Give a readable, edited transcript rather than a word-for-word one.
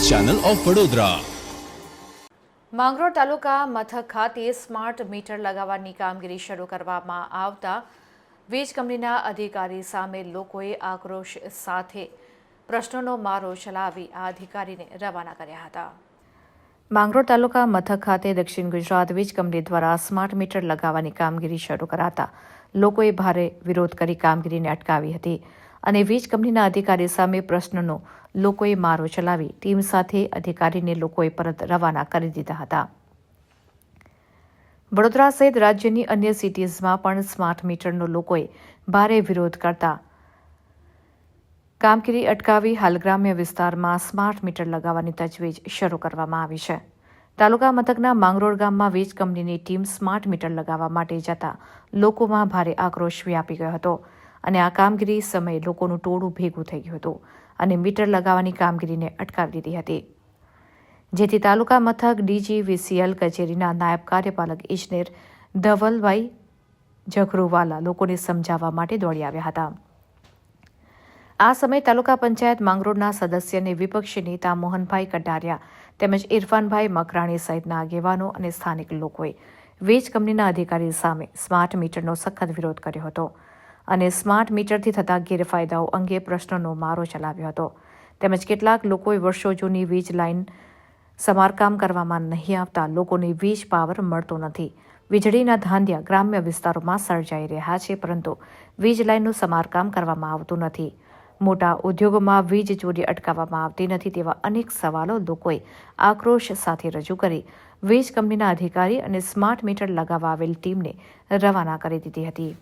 News channel of Vadodara. Mangrol taluka મથક ખાતે smart meter લગાવવાની કામગીરી શરૂ કરવામાં આવતા વીજ કંપનીના અધિકારી સામે લોકોએ આક્રોશ સાથે પ્રશ્નોનો મારો ચલાવી આ અધિકારીને રવાના કર્યા હતા. માંગરોળ તાલુકા મથક ખાતે દક્ષિણ ગુજરાત વીજ કંપની દ્વારા સ્માર્ટ મીટર લગાવવાની કામગીરી શરૂ કરાતા લોકોએ ભારે વિરોધ કરી કામગીરીને અટકાવી હતી અને વીજ કંપનીના અધિકારી સામે પ્રશ્નનો લોકોએ મારો ચલાવી ટીમ સાથે અધિકારીને લોકોએ પરત રવાના કરી દીધા હતા. વડોદરા સહિત રાજ્યની અન્ય સિટીઝમાં પણ સ્માર્ટ મીટરનો લોકોએ ભારે વિરોધ કરતા કામગીરી અટકાવી હાલ ગ્રામ્ય વિસ્તારમાં સ્માર્ટ મીટર લગાવવાની તજવીજ શરૂ કરવામાં આવી છે. તાલુકા મથકના માંગરોળ ગામમાં વીજ કંપનીની ટીમ સ્માર્ટ મીટર લગાવવા માટે જતા લોકોમાં ભારે આક્રોશ વ્યાપી ગયો હતો અને આ કામગીરી સમયે લોકોનું ટોળું ભેગું થઈ ગયું હતું અને મીટર લગાવવાની કામગીરીને અટકાવી દીધી હતી, જેથી તાલુકા મથક DGVCL કચેરીના નાયબ કાર્યપાલક ઇજનેર ધવલભાઈ ઝઘરુવાલા લોકોને સમજાવવા માટે દોડી આવ્યા હતા. આ સમયે તાલુકા પંચાયત માંગરોળના સદસ્ય અને વિપક્ષી નેતા મોહનભાઈ કટારિયા તેમજ ઇરફાનભાઈ મકરાણી સહિતના આગેવાનો અને સ્થાનિક લોકોએ વીજ કંપનીના અધિકારી સામે સ્માર્ટ મીટરનો સખત વિરોધ કર્યો હતો અને સ્માર્ટ મીટરથી થતા ગેરફાયદાઓ અંગે પ્રશ્નોનો મારો ચલાવ્યો હતો. તેમજ કેટલાક લોકોએ વર્ષો જૂની વીજ લાઇન સમારકામ કરવામાં નહીં આવતા લોકોને વીજ પાવર મળતો નથી. વીજળીના ધાંધિયા ગ્રામ્ય વિસ્તારોમાં સર્જાઈ રહ્યા છે, પરંતુ વીજ લાઇનનું સમારકામ કરવામાં આવતું નથી. મોટા ઉદ્યોગોમાં વીજ ચોરી અટકાવવામાં આવતી નથી તેવા અનેક સવાલો લોકોએ આક્રોશ સાથે રજૂ કરી વીજ કંપનીના અધિકારી અને સ્માર્ટ મીટર લગાવવા આવેલ ટીમને રવાના કરી દીધી હતી.